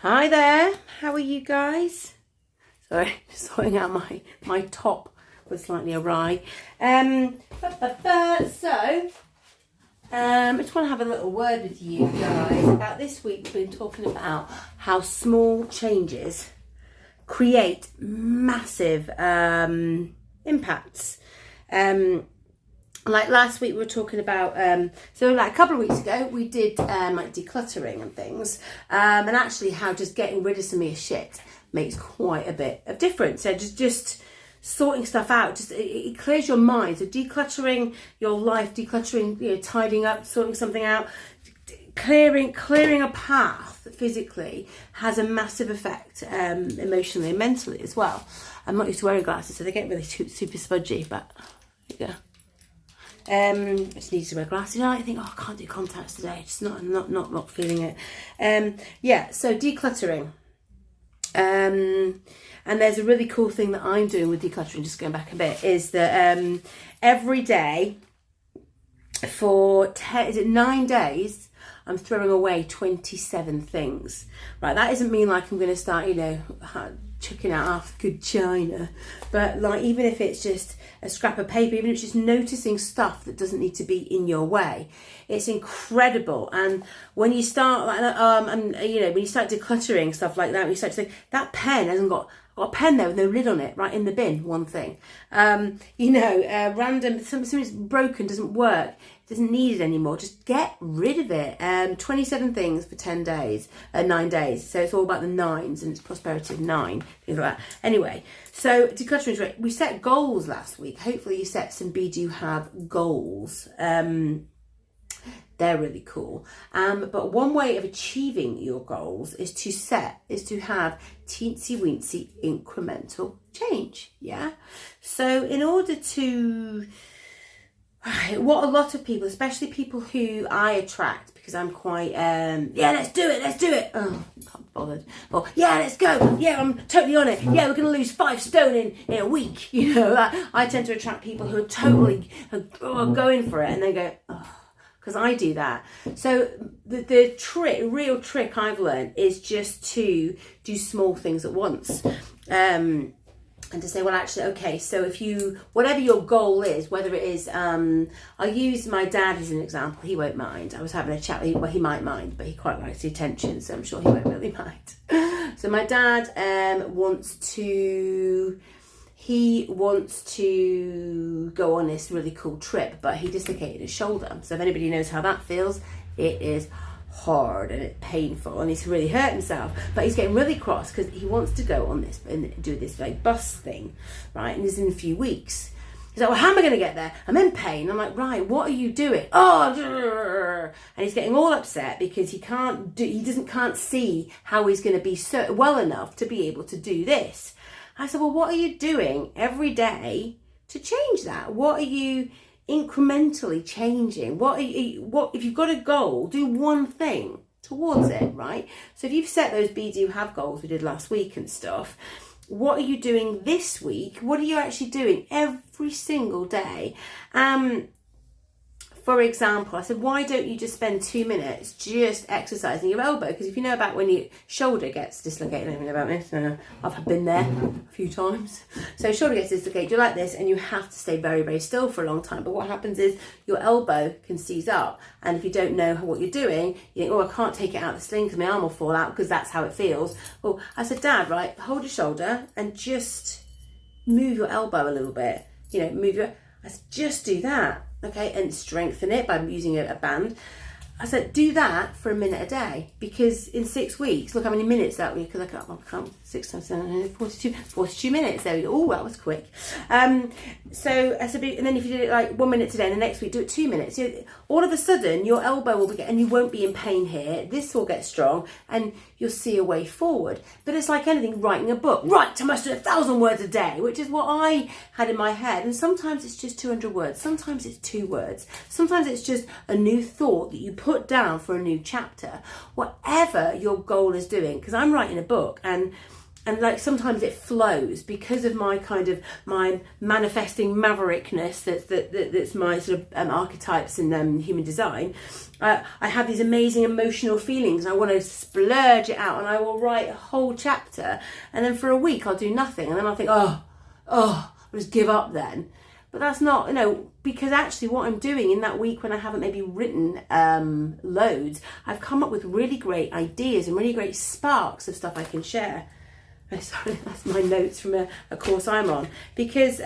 Hi there, how are you guys? Sorry, just sorting out my top was slightly awry. I just want to have a little word with you guys about this week. We've been talking about how small changes create massive impacts. Like last week we were talking about, so like a couple of weeks ago we did like decluttering and things, and actually how just getting rid of some of your shit makes quite a bit of difference. So just sorting stuff out, it clears your mind. So decluttering your life, decluttering, tidying up, sorting something out, clearing a path physically has a massive effect emotionally and mentally as well. I'm not used to wearing glasses, so they get really super smudgy, but yeah. I just need to wear glasses. I think, I can't do contacts today. Just not feeling it. So decluttering. And there's a really cool thing that I'm doing with decluttering, just going back a bit, is that every day for 9 days, I'm throwing away 27 things. Right, that doesn't mean like I'm going to start, chucking out half good china, but like even if it's just a scrap of paper, even if it's just noticing stuff that doesn't need to be in your way, it's incredible. And when you start when you start decluttering stuff like that, when you start to think that pen hasn't got a pen there with no lid on it, right in the bin, one thing. Random, something's broken, doesn't work, doesn't need it anymore, just get rid of it. 27 things for 9 days. So it's all about the nines, and it's prosperity of 9, things like that. Anyway, so decluttering is great. We set goals last week. Hopefully you set some Be Do Have goals. They're really cool. But one way of achieving your goals is to have teensy weensy incremental change. Yeah. So in order to, what a lot of people, especially people who I attract, because I'm quite, let's do it. Oh, I can't be bothered. Or, yeah, let's go. Yeah, I'm totally on it. Yeah, we're going to lose 5 stone in a week. I tend to attract people who are totally going for it, and they go, oh, because I do that. So the real trick I've learned is just to do small things at once. And to say, well, actually, okay, so whatever your goal is, whether it is, I'll use my dad as an example. He won't mind. I was having a chat, he might mind, but he quite likes the attention, so I'm sure he won't really mind. So my dad wants to go on this really cool trip, but he dislocated his shoulder. So if anybody knows how that feels, it is hard and it's painful, and he's really hurt himself, but he's getting really cross because he wants to go on this and do this like bus thing, right? And it's in a few weeks. He's like, well, how am I going to get there? I'm in pain. I'm like, right, what are you doing? Oh, and he's getting all upset because he can't see how he's going to be so well enough to be able to do this. I said, well, what are you doing every day to change that? What are you incrementally changing? What if you've got a goal, do one thing towards it, right? So if you've set those Be Do Have goals we did last week and stuff, what are you doing this week? What are you actually doing every single day? For example, I said, why don't you just spend 2 minutes just exercising your elbow? Because if you know about when your shoulder gets dislocated, I don't know about this, I've been there a few times. So shoulder gets dislocated, you're like this, and you have to stay very, very still for a long time. But what happens is your elbow can seize up. And if you don't know what you're doing, you think, I can't take it out of the sling because my arm will fall out, because that's how it feels. Well, I said, Dad, right, hold your shoulder and just move your elbow a little bit. I said, just do that. Okay, and strengthen it by using a band. I said, do that for a minute a day, because in 6 weeks, look how many minutes that we, because I can't 6 times 7, 42 minutes. There we go. Oh, that was quick. So I said, and then if you did it like 1 minute today, and the next week do it 2 minutes, all of a sudden your elbow will and you won't be in pain here. This will get strong, and you'll see a way forward. But it's like anything, writing a book. Right, I must do 1,000 words a day, which is what I had in my head. And sometimes it's just 200 words. Sometimes it's 2 words. Sometimes it's just a new thought that you put down for a new chapter. Whatever your goal is doing, because I'm writing a book, and like sometimes it flows because of my kind of my manifesting maverickness. That's my sort of archetypes in human design. I have these amazing emotional feelings, and I want to splurge it out, and I will write a whole chapter, and then for a week I'll do nothing, and then I'll think, I'll just give up then. But that's not, because actually what I'm doing in that week when I haven't maybe written loads, I've come up with really great ideas and really great sparks of stuff I can share. Oh, sorry, that's my notes from a course I'm on. Because,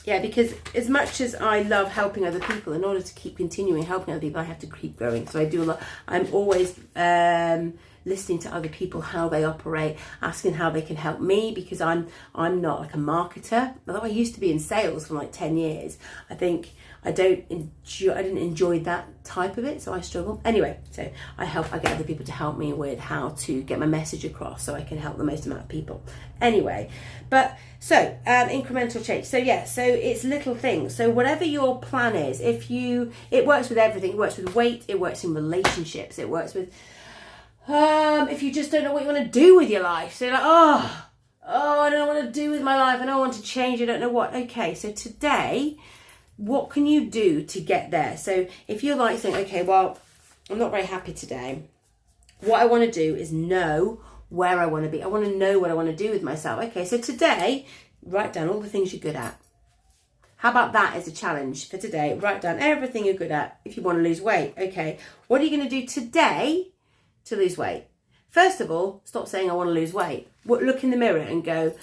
because as much as I love helping other people, in order to keep continuing helping other people, I have to keep growing. So I do a lot. I'm always listening to other people, how they operate, asking how they can help me, because I'm not like a marketer. Although I used to be in sales for like 10 years, I think I didn't enjoy that type of it, so I struggle. Anyway, so I get other people to help me with how to get my message across so I can help the most amount of people. Anyway, but so incremental change. So so it's little things. So whatever your plan is, it works with everything. It works with weight, it works in relationships, it works with if you just don't know what you want to do with your life. So you're like, oh, I don't know what to do with my life, I don't want to change, I don't know what. Okay, so today, what can you do to get there? So if you're like saying, okay, well, I'm not very happy today, what I want to do is know where I want to be. I want to know what I want to do with myself. Okay, so today, write down all the things you're good at. How about that as a challenge for today? Write down everything you're good at if you want to lose weight. Okay, what are you going to do today to lose weight? First of all, stop saying I want to lose weight. Look in the mirror and go,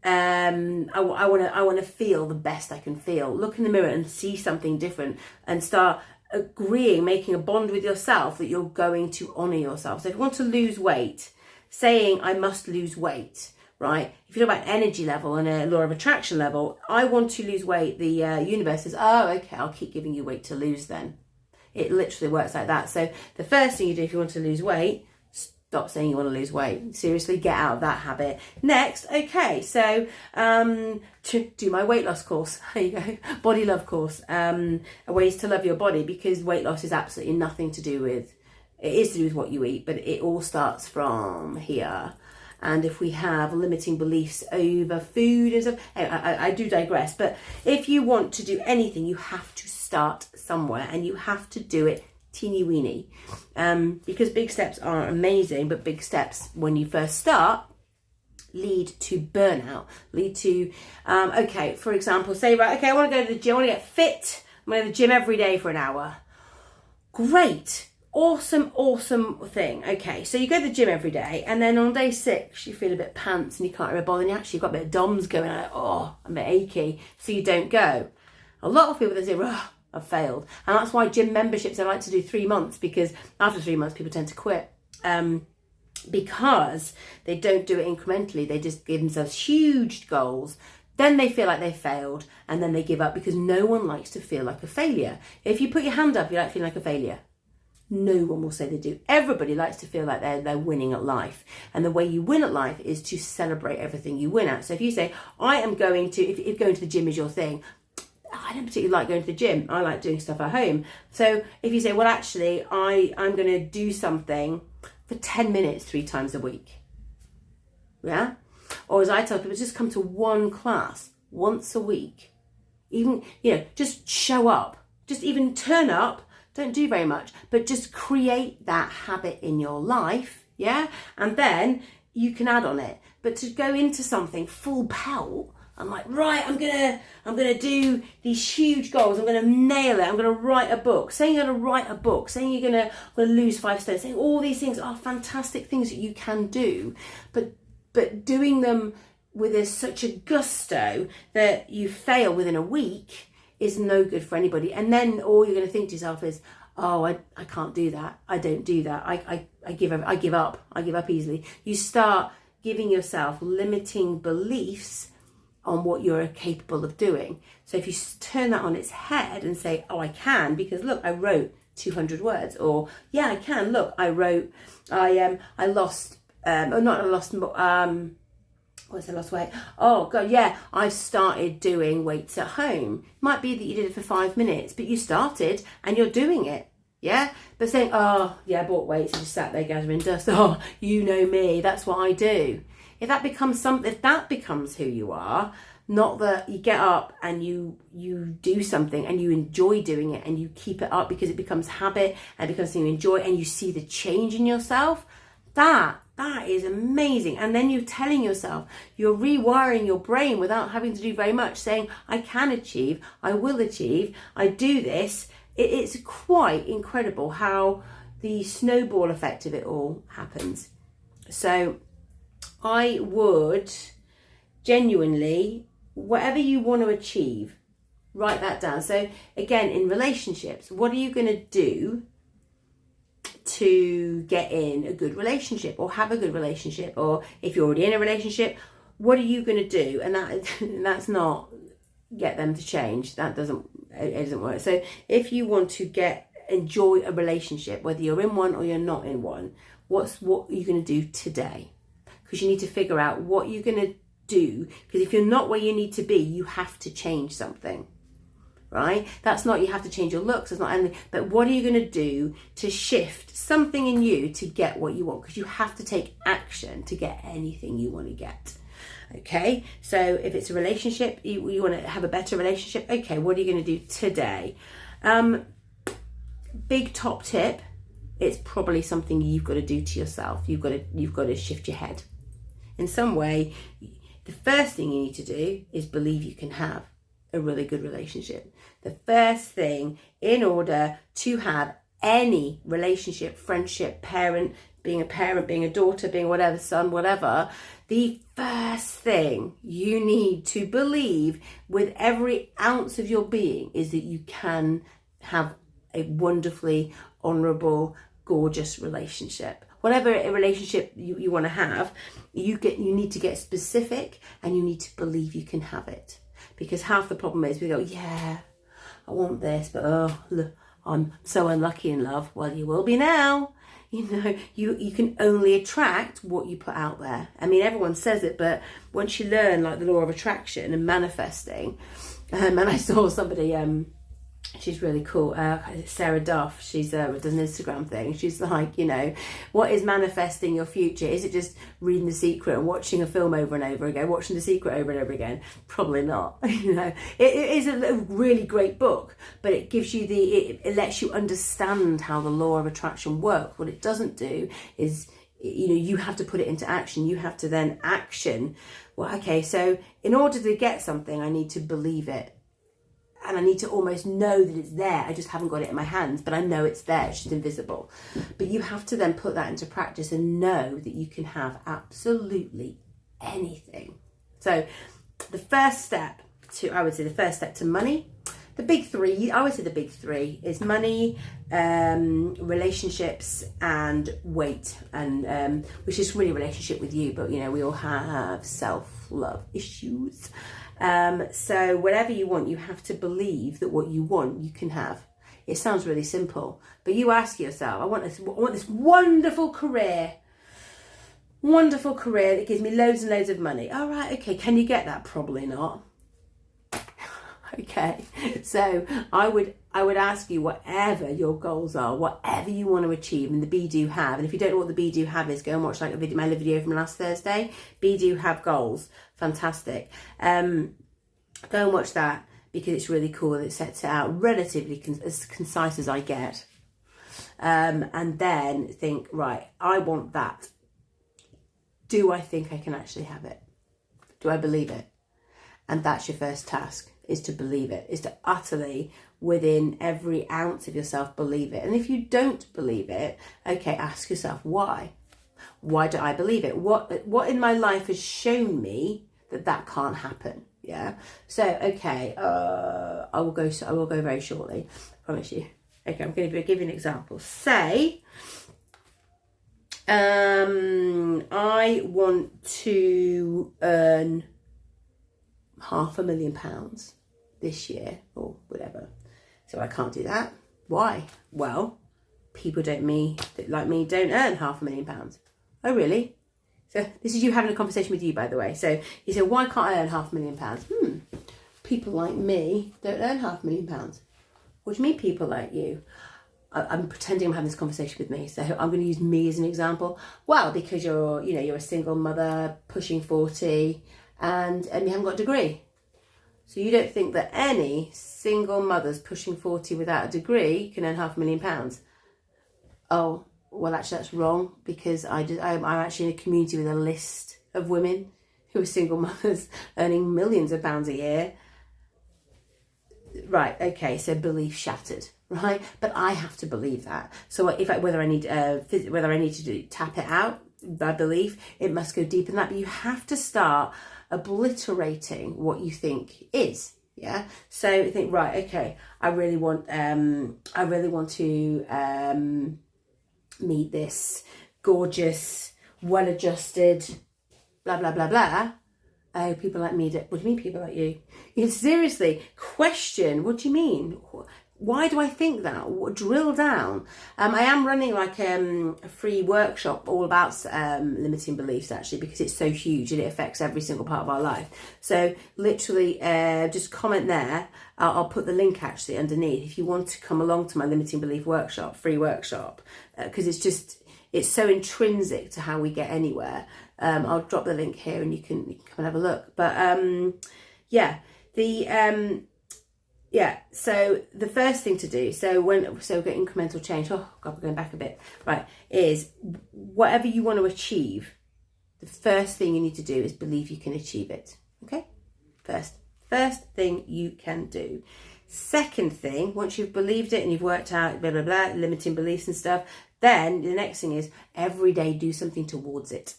I want to feel the best I can feel. Look in the mirror and see something different, and start agreeing, making a bond with yourself that you're going to honour yourself. So if you want to lose weight, saying I must lose weight, right? If you talk about energy level and a law of attraction level, I want to lose weight, the universe says, oh, okay, I'll keep giving you weight to lose then. It literally works like that. So the first thing you do if you want to lose weight, stop saying you want to lose weight. Seriously, get out of that habit. Next, okay, so to do my weight loss course. There you go, body love course. Ways to love your body, because weight loss is absolutely nothing to do with, it is to do with what you eat, but it all starts from here. And if we have limiting beliefs over food and stuff, I do digress, but if you want to do anything, you have to start somewhere, and you have to do it teeny weeny, because big steps are amazing, but big steps when you first start lead to burnout, lead to okay, for example, say, right, okay, I want to go to the gym, I want to get fit, I'm going to the gym every day for an hour. Great, awesome thing. Okay, so you go to the gym every day, and then on day 6 you feel a bit pants and you can't remember, and you actually got a bit of DOMS going on, like, oh, I'm a bit achy, so you don't go. A lot of people, they say, oh, I've failed. And that's why gym memberships, I like to do 3 months, because after 3 months people tend to quit, because they don't do it incrementally. They just give themselves huge goals, then they feel like they failed, and then they give up, because no one likes to feel like a failure. If you put your hand up, you like feeling like a failure. No one will say they do. Everybody likes to feel like they're winning at life. And the way you win at life is to celebrate everything you win at. So if you say, I am going to, if going to the gym is your thing, I don't particularly like going to the gym. I like doing stuff at home. So if you say, well, actually, I'm going to do something for 10 minutes 3 times a week. Yeah? Or as I tell people, just come to one class once a week. Even, just show up. Just even turn up. Don't do very much, but just create that habit in your life. Yeah? And then you can add on it. But to go into something full pelt, I'm like, right, I'm gonna do these huge goals. I'm gonna nail it. I'm gonna write a book. Saying you're gonna write a book, saying you're gonna lose 5 stones, saying all these things are fantastic things that you can do, but doing them with such a gusto that you fail within a week is no good for anybody. And then all you're gonna think to yourself is, oh, I can't do that. I don't do that. I give up. I give up easily. You start giving yourself limiting beliefs on what you're capable of doing. So if you turn that on its head and say, oh, I can, because look, I wrote 200 words, or yeah, I can, look, I wrote, I lost weight. Oh God, yeah, I've started doing weights at home. Might be that you did it for 5 minutes, but you started and you're doing it. Yeah, but saying, oh yeah, I bought weights and just sat there gathering dust. Oh, you know me, that's what I do. if that becomes who you are, not that you get up and you do something and you enjoy doing it and you keep it up because it becomes habit and becomes something you enjoy and you see the change in yourself, that is amazing. And then you're telling yourself, you're rewiring your brain without having to do very much, saying, I can achieve, I will achieve, I do this. It's quite incredible how the snowball effect of it all happens. So I would genuinely, whatever you want to achieve, write that down. So again, in relationships, what are you going to do to get in a good relationship or have a good relationship? Or if you're already in a relationship, what are you going to do? And that's not get them to change. It doesn't work. So if you want to enjoy a relationship, whether you're in one or you're not in one, what are you going to do today? Because you need to figure out what you're going to do, because if you're not where you need to be, you have to change something, right? That's not, you have to change your looks, it's not anything, but what are you going to do to shift something in you to get what you want? Because you have to take action to get anything you want to get. Okay, so if it's a relationship, you want to have a better relationship, okay, what are you going to do today? Big top tip, it's probably something you've got to do to yourself. You've got to shift your head in some way. The first thing you need to do is believe you can have a really good relationship. The first thing, in order to have any relationship, friendship, being a daughter, being whatever, son, whatever, the first thing you need to believe with every ounce of your being is that you can have a wonderfully honourable, gorgeous relationship. Whatever a relationship you want to have, you need to get specific and you need to believe you can have it. Because half the problem is we go, yeah, I want this, but look, I'm so unlucky in love. Well, you will be now. You know, you can only attract what you put out there. I mean, everyone says it, but once you learn like the law of attraction and manifesting, and I saw somebody, she's really cool, Sarah Duff, she's does an Instagram thing. She's like, you know, what is manifesting your future? Is it just reading The Secret and watching a film over and over again, watching The Secret over and over again? Probably not. You know, it is a really great book, but it gives you it lets you understand how the law of attraction works. What it doesn't do is, you know, you have to put it into action. You have to then action. Well, okay, so in order to get something, I need to believe it. And I need to almost know that it's there. I just haven't got it in my hands, but I know it's there. It's just invisible. But you have to then put that into practice and know that you can have absolutely anything. So the first step to money, the big three, I would say the big three is money, relationships and weight. And which is really a relationship with you, but you know, we all have self-love issues. So whatever you want, you have to believe that what you want, you can have. It sounds really simple, but you ask yourself, I want this wonderful career that gives me loads and loads of money. All right, okay, can you get that? Probably not. Okay, so I would ask you, whatever your goals are, whatever you want to achieve, and the Be Do Have, and if you don't know what the Be Do Have is, go and watch like my video from last Thursday. Be Do Have goals, fantastic. Go and watch that because it's really cool. It sets it out relatively as concise as I get, and then think, right, I want that. Do I think I can actually have it? Do I believe it? And that's your first task, is to believe it, is to utterly, within every ounce of yourself, believe it. And if you don't believe it, okay, ask yourself why. Why do I believe it? What in my life has shown me that can't happen? Yeah. So okay, I will go very shortly. I promise you. Okay, I'm going to give you an example. Say, I want to earn £500,000 this year or whatever. So I can't do that. Why? Well, people like me don't earn £500,000. Oh, really? So this is you having a conversation with you, by the way. So you say, why can't I earn £500,000? People like me don't earn £500,000. What do you mean people like you? I'm pretending I'm having this conversation with me, so I'm going to use me as an example. Well, because you're a single mother pushing 40 and you haven't got a degree. So you don't think that any single mother's pushing 40 without a degree can earn £500,000? Oh, well, actually that's wrong, because I'm actually in a community with a list of women who are single mothers earning millions of pounds a year. Right, okay, so belief shattered, right? But I have to believe that. So whether I need to tap it out by belief, it must go deeper than that. But you have to start obliterating what you think is. Yeah. So think, right, okay, I really want to meet this gorgeous, well-adjusted, blah blah blah blah. Oh, people like me. What do you mean people like you? Seriously, question, what do you mean? Why do I think that? Drill down. I am running like a free workshop all about limiting beliefs, actually, because it's so huge and it affects every single part of our life. So literally just comment there. I'll put the link actually underneath if you want to come along to my limiting belief workshop, free workshop, because it's so intrinsic to how we get anywhere. I'll drop the link here and you can come and have a look. But so the first thing to do, so we've got incremental change. Oh God, we're going back a bit. Right, is whatever you want to achieve, the first thing you need to do is believe you can achieve it. Okay, first thing you can do. Second thing, once you've believed it and you've worked out blah blah blah, limiting beliefs and stuff, then the next thing is every day do something towards it.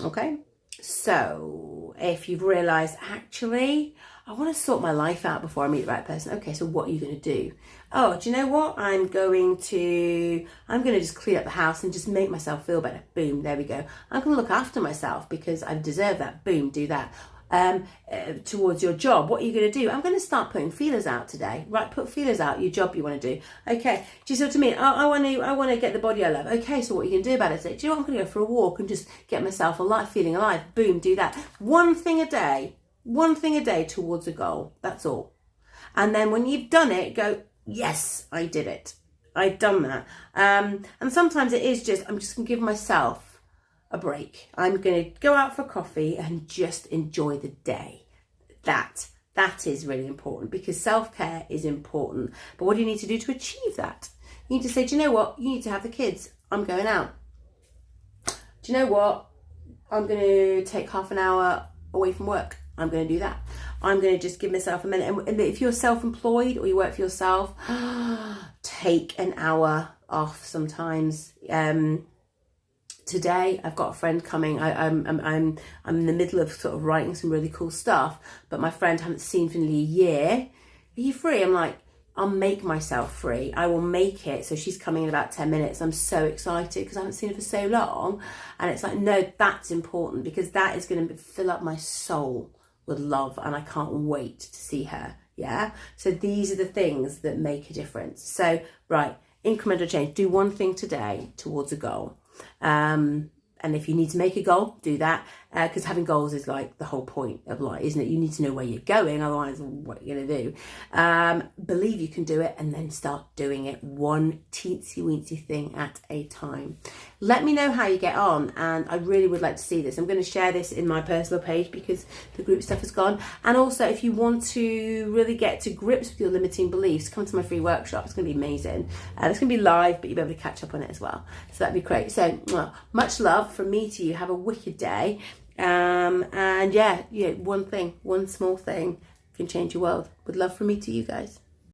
Okay, so if you've realised, actually, I want to sort my life out before I meet the right person. Okay, so what are you going to do? Oh, do you know what? I'm going to just clean up the house and just make myself feel better. Boom, there we go. I'm going to look after myself because I deserve that. Boom, do that. Towards your job, what are you going to do? I'm going to start putting feelers out today. Right, put feelers out, your job you want to do. Okay, do you see what I mean? I want to get the body I love. Okay, so what are you going to do about it today? Do you know what? I'm going to go for a walk and just get myself alive, feeling alive. Boom, do that. One thing a day towards a goal. That's all. And then when you've done it, go, yes, I did it. I've done that. And sometimes it is just, I'm just going to give myself a break. I'm going to go out for coffee and just enjoy the day. That is really important, because self-care is important. But what do you need to do to achieve that? You need to say, do you know what? You need to have the kids. I'm going out. Do you know what? I'm going to take half an hour away from work. I'm going to do that. I'm going to just give myself a minute. And if you're self-employed or you work for yourself, take an hour off sometimes. Today I've got a friend coming. I'm in the middle of sort of writing some really cool stuff, but my friend I haven't seen for nearly a year. Are you free? I'm like, I'll make myself free. I will make it. So she's coming in about 10 minutes. I'm so excited because I haven't seen her for so long. And it's like, no, that's important, because that is going to fill up my soul with love, and I can't wait to see her. Yeah. So these are the things that make a difference. So, right, incremental change. Do one thing today towards a goal. And if you need to make a goal, do that, because having goals is like the whole point of life, isn't it? You need to know where you're going, otherwise what are you going to do? Believe you can do it, and then start doing it one teensy weensy thing at a time. Let me know how you get on, and I really would like to see this. I'm going to share this in my personal page because the group stuff is gone. And also, if you want to really get to grips with your limiting beliefs, come to my free workshop. It's going to be amazing. It's going to be live, but you'll be able to catch up on it as well. So that'd be great. So much love from me to you. Have a wicked day. And yeah, one small thing can change your world. With love from me to you guys.